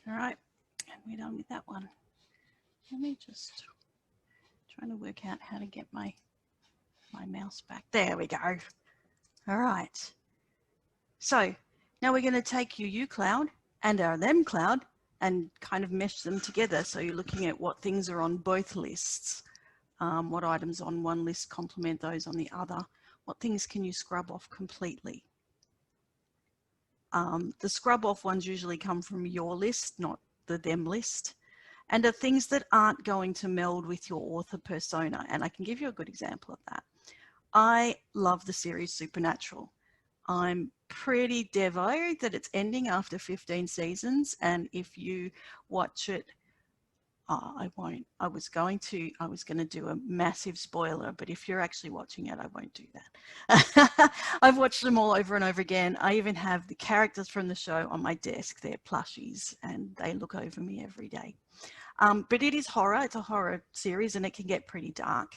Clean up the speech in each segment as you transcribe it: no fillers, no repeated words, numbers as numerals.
All right, and we're done with that one. Let me just trying to work out how to get my mouse back. There we go. All right. So now we're going to take your uCloud and our themCloud and kind of mesh them together. So you're looking at what things are on both lists, what items on one list complement those on the other, what things can you scrub off completely. The scrub off ones usually come from your list, not the them list, and are things that aren't going to meld with your author persona. And I can give you a good example of that. I love the series Supernatural. I'm pretty devo that it's ending after 15 seasons, and if you watch it, I won't. I was going to do a massive spoiler, but if you're actually watching it, I won't do that. I've watched them all over and over again. I even have the characters from the show on my desk. They're plushies, and they look over me every day. But it is horror. It's a horror series, and it can get pretty dark.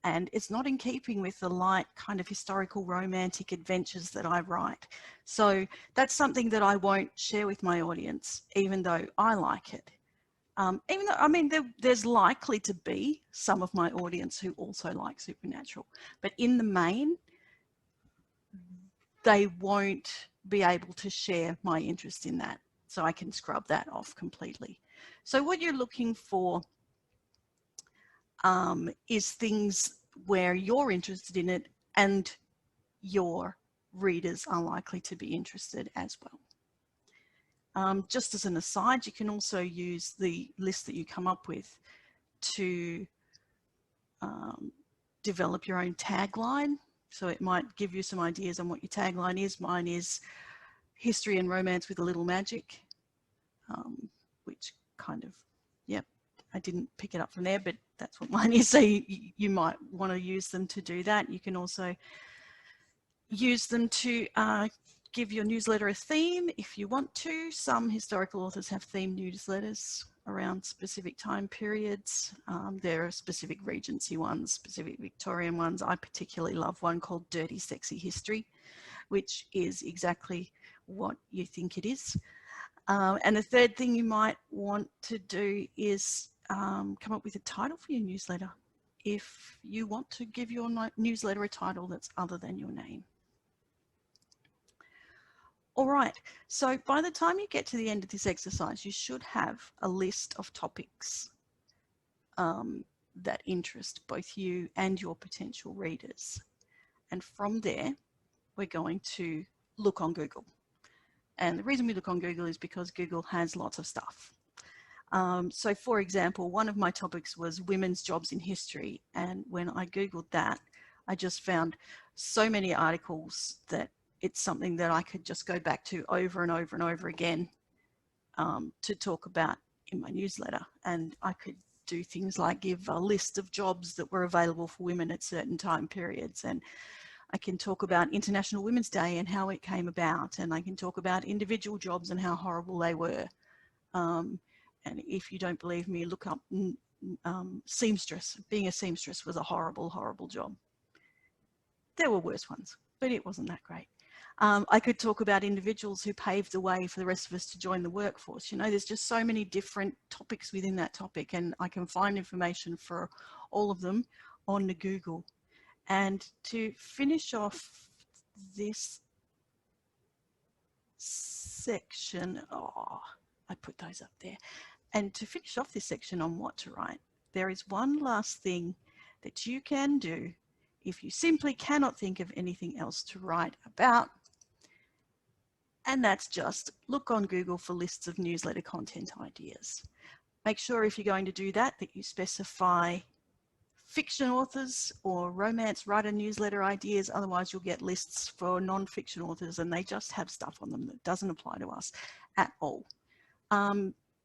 And it's not in keeping with the light kind of historical romantic adventures that I write. So that's something that I won't share with my audience, even though I like it. Even though, I mean, there's likely to be some of my audience who also like Supernatural, but in the main, they won't be able to share my interest in that. So I can scrub that off completely. So what you're looking for is things where you're interested in it and your readers are likely to be interested as well. Just as an aside, you can also use the list that you come up with to develop your own tagline. So it might give you some ideas on what your tagline is. Mine is history and romance with a little magic, which kind of, yep, I didn't pick it up from there, but that's what mine is. So you might want to use them to do that. You can also use them to give your newsletter a theme if you want to. Some historical authors have themed newsletters around specific time periods. There are specific Regency ones, specific Victorian ones. I particularly love one called Dirty Sexy History, which is exactly what you think it is. And the third thing you might want to do is come up with a title for your newsletter if you want to give your newsletter a title that's other than your name. All right, so by the time you get to the end of this exercise, you should have a list of topics that interest both you and your potential readers. And from there, we're going to look on Google. And the reason we look on Google is because Google has lots of stuff. So for example, one of my topics was women's jobs in history. And when I Googled that, I just found so many articles that it's something that I could just go back to over and over and over again to talk about in my newsletter. And I could do things like give a list of jobs that were available for women at certain time periods. And I can talk about International Women's Day and how it came about. And I can talk about individual jobs and how horrible they were. And if you don't believe me, look up seamstress. Being a seamstress was a horrible, horrible job. There were worse ones, but it wasn't that great. I could talk about individuals who paved the way for the rest of us to join the workforce. You know, there's just so many different topics within that topic, and I can find information for all of them on the Google. And to finish off this section, I put those up there. And to finish off this section on what to write, there is one last thing that you can do if you simply cannot think of anything else to write about. And that's just look on Google for lists of newsletter content ideas. Make sure if you're going to do that, that you specify fiction authors or romance writer newsletter ideas. Otherwise, you'll get lists for non-fiction authors and they just have stuff on them that doesn't apply to us at all.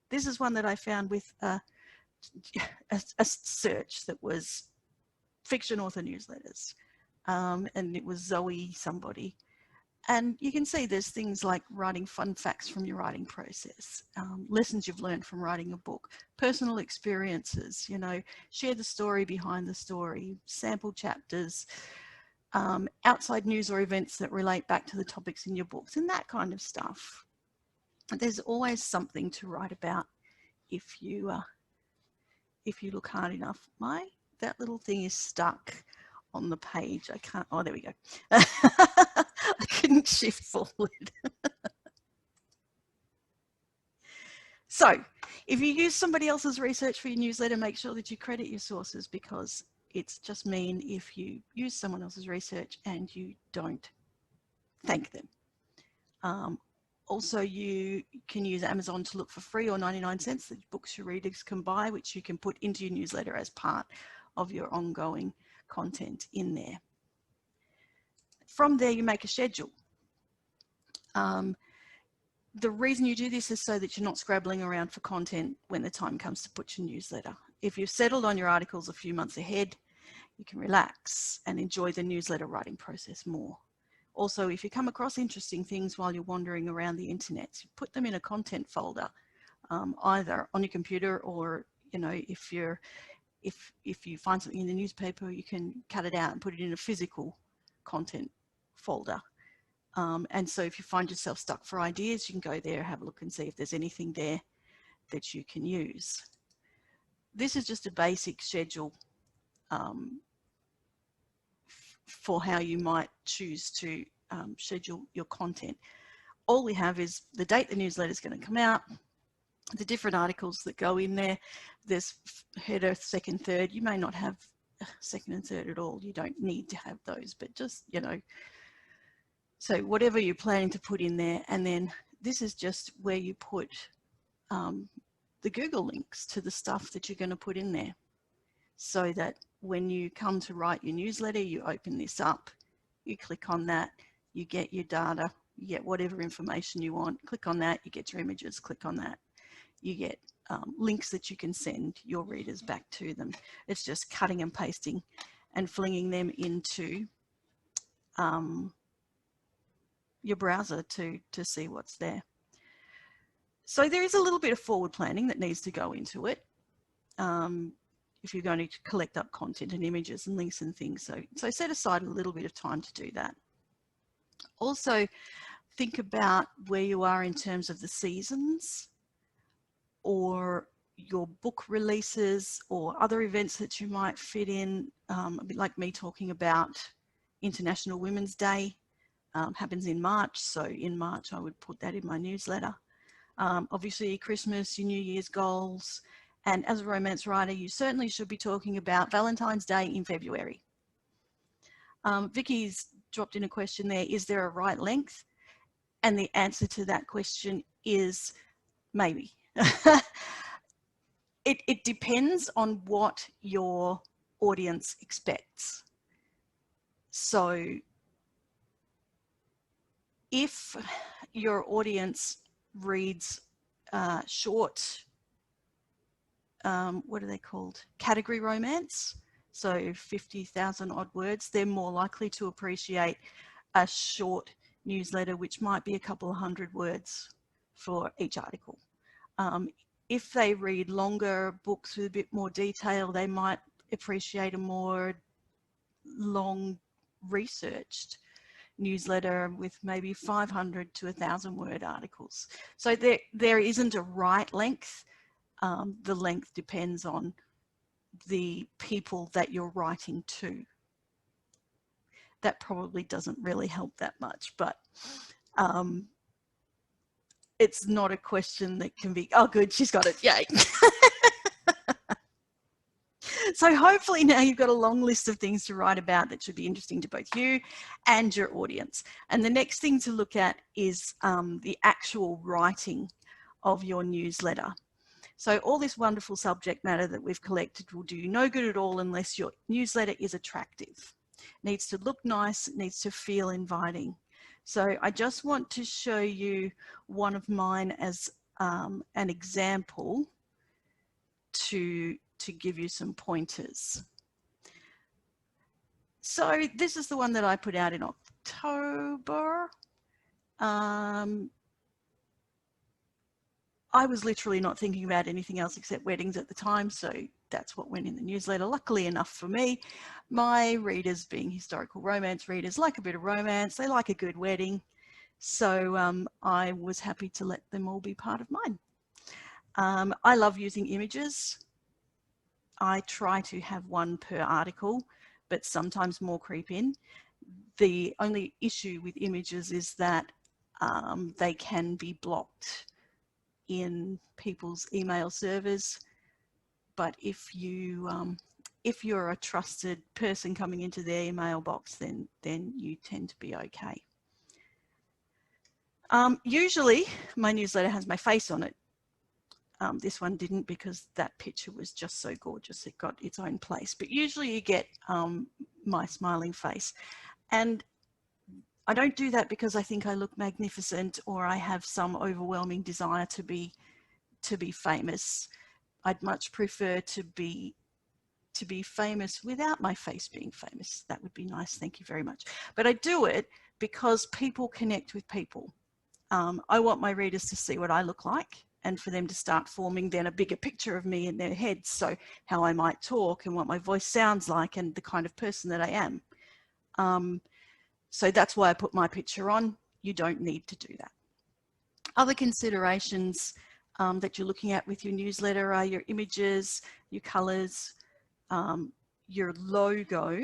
This is one that I found with a search that was fiction author newsletters. And it was Zoe somebody. And you can see there's things like writing fun facts from your writing process, lessons you've learned from writing a book, personal experiences, you know, share the story behind the story, sample chapters, outside news or events that relate back to the topics in your books and that kind of stuff. There's always something to write about if you look hard enough. That little thing is stuck on the page. I can't, oh, there we go. I couldn't shift forward. So if you use somebody else's research for your newsletter, make sure that you credit your sources, because it's just mean if you use someone else's research and you don't thank them. Also, you can use Amazon to look for free or 99 cents the books your readers can buy, which you can put into your newsletter as part of your ongoing content in there. From there, you make a schedule. The reason you do this is so that you're not scrabbling around for content when the time comes to put your newsletter. If you've settled on your articles a few months ahead, you can relax and enjoy the newsletter writing process more. Also, if you come across interesting things while you're wandering around the internet, you put them in a content folder, either on your computer, or, you know, if you find something in the newspaper, you can cut it out and put it in a physical content folder. And so if you find yourself stuck for ideas, you can go there, have a look and see if there's anything there that you can use. This is just a basic schedule for how you might choose to schedule your content. All we have is the date the newsletter is going to come out, the different articles that go in there. There's header, second, third. You may not have second and third at all. You don't need to have those, but just, you know, so whatever you're planning to put in there. And then this is just where you put the Google links to the stuff that you're going to put in there, so that when you come to write your newsletter, you open this up, you click on that, you get your data, you get whatever information you want, click on that, you get your images, click on that, you get links that you can send your readers back to them. It's just cutting and pasting and flinging them into your browser to see what's there. So there is a little bit of forward planning that needs to go into it if you're going to collect up content and images and links and things. So set aside a little bit of time to do that. Also, think about where you are in terms of the seasons, or your book releases, or other events that you might fit in, a bit like me talking about International Women's Day. Happens in March, so in March I would put that in my newsletter. Obviously your Christmas, your New Year's goals, and as a romance writer you certainly should be talking about Valentine's Day in February. Vicky's dropped in a question there, is there a right length? And the answer to that question is maybe. It depends on what your audience expects. So if your audience reads short, what are they called? Category romance, so 50,000 odd words, they're more likely to appreciate a short newsletter, which might be a couple of hundred words for each article. If they read longer books with a bit more detail, they might appreciate a more long researched newsletter with maybe 500 to 1,000 word articles. So there isn't a right length. The length depends on the people that you're writing to. That probably doesn't really help that much, but it's not a question that can be, oh good, she's got it, yay. So hopefully now you've got a long list of things to write about that should be interesting to both you and your audience. And the next thing to look at is the actual writing of your newsletter. So all this wonderful subject matter that we've collected will do you no good at all unless your newsletter is attractive. It needs to look nice, it needs to feel inviting. So I just want to show you one of mine as an example to give you some pointers. So this is the one that I put out in October. I was literally not thinking about anything else except weddings at the time, so that's what went in the newsletter. Luckily enough for me, my readers, being historical romance readers, like a bit of romance, they like a good wedding. So I was happy to let them all be part of mine. I love using images. I try to have one per article, but sometimes more creep in. The only issue with images is that they can be blocked in people's email servers. But if you're a trusted person coming into their email box, then you tend to be okay. Usually my newsletter has my face on it. This one didn't because that picture was just so gorgeous. It got its own place. But usually you get my smiling face. And I don't do that because I think I look magnificent or I have some overwhelming desire to be famous. I'd much prefer to be famous without my face being famous. That would be nice. Thank you very much. But I do it because people connect with people. I want my readers to see what I look like and for them to start forming then a bigger picture of me in their heads. So how I might talk and what my voice sounds like and the kind of person that I am. So that's why I put my picture on. You don't need to do that. Other considerations that you're looking at with your newsletter are your images, your colors, your logo.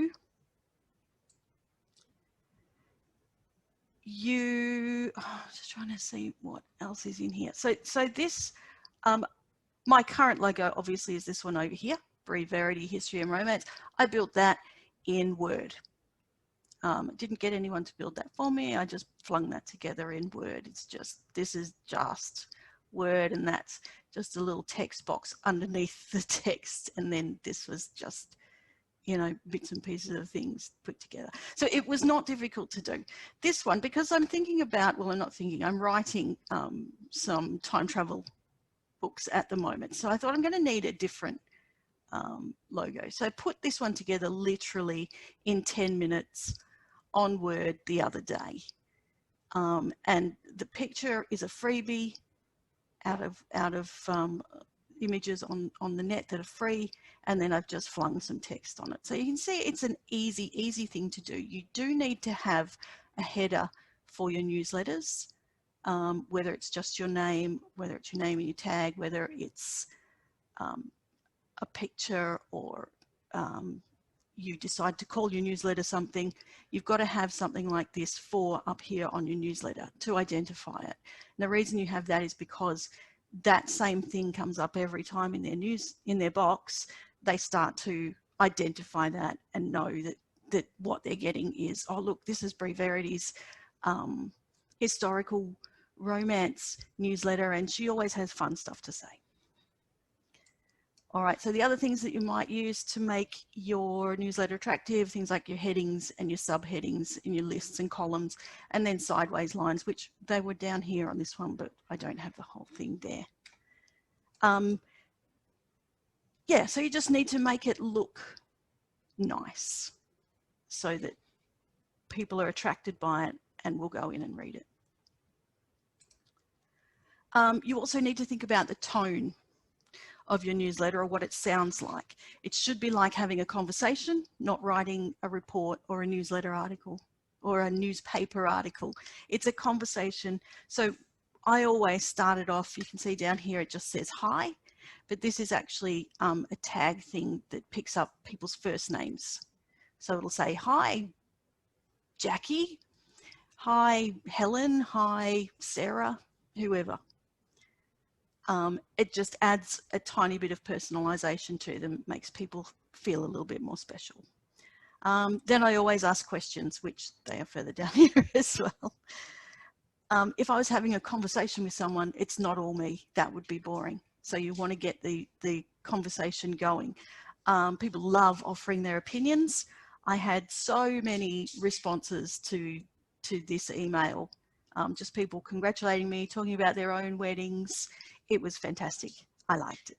Just trying to see what else is in here. So this, my current logo obviously is this one over here, Bree Verity, History and Romance. I built that in Word. Didn't get anyone to build that for me. I just flung that together in Word. This is just Word, and that's just a little text box underneath the text. And then this was just, you know, bits and pieces of things put together. So it was not difficult to do. This one, because I'm thinking about, well, I'm not thinking, I'm writing some time travel books at the moment. So I thought I'm going to need a different logo. So I put this one together literally in 10 minutes on Word the other day. And the picture is a freebie out of images on the net that are free, and then I've just flung some text on it. So you can see it's an easy thing to do. You do need to have a header for your newsletters, whether it's just your name, whether it's your name and your tag, whether it's a picture or you decide to call your newsletter something. You've got to have something like this up here on your newsletter to identify it. And the reason you have that is because that same thing comes up every time in their box. They start to identify that and know that what they're getting is, oh look, this is Bree Verity's historical romance newsletter, and she always has fun stuff to say. All right, so the other things that you might use to make your newsletter attractive, things like your headings and your subheadings in your lists and columns, and then sideways lines, which they were down here on this one, but I don't have the whole thing there. Yeah, so you just need to make it look nice so that people are attracted by it and will go in and read it. You also need to think about the tone of your newsletter or what it sounds like. It should be like having a conversation, not writing a report or a newsletter article or a newspaper article. It's a conversation. So I always started off, you can see down here, it just says hi, but this is actually a tag thing that picks up people's first names. So it'll say, hi, Jackie, hi, Helen, hi, Sarah, whoever. It just adds a tiny bit of personalization to them, makes people feel a little bit more special. Then I always ask questions, which they are further down here as well. If I was having a conversation with someone, it's not all me. That would be boring. So you want to get the conversation going. People love offering their opinions. I had so many responses to this email, just people congratulating me, talking about their own weddings. It was fantastic. I liked it.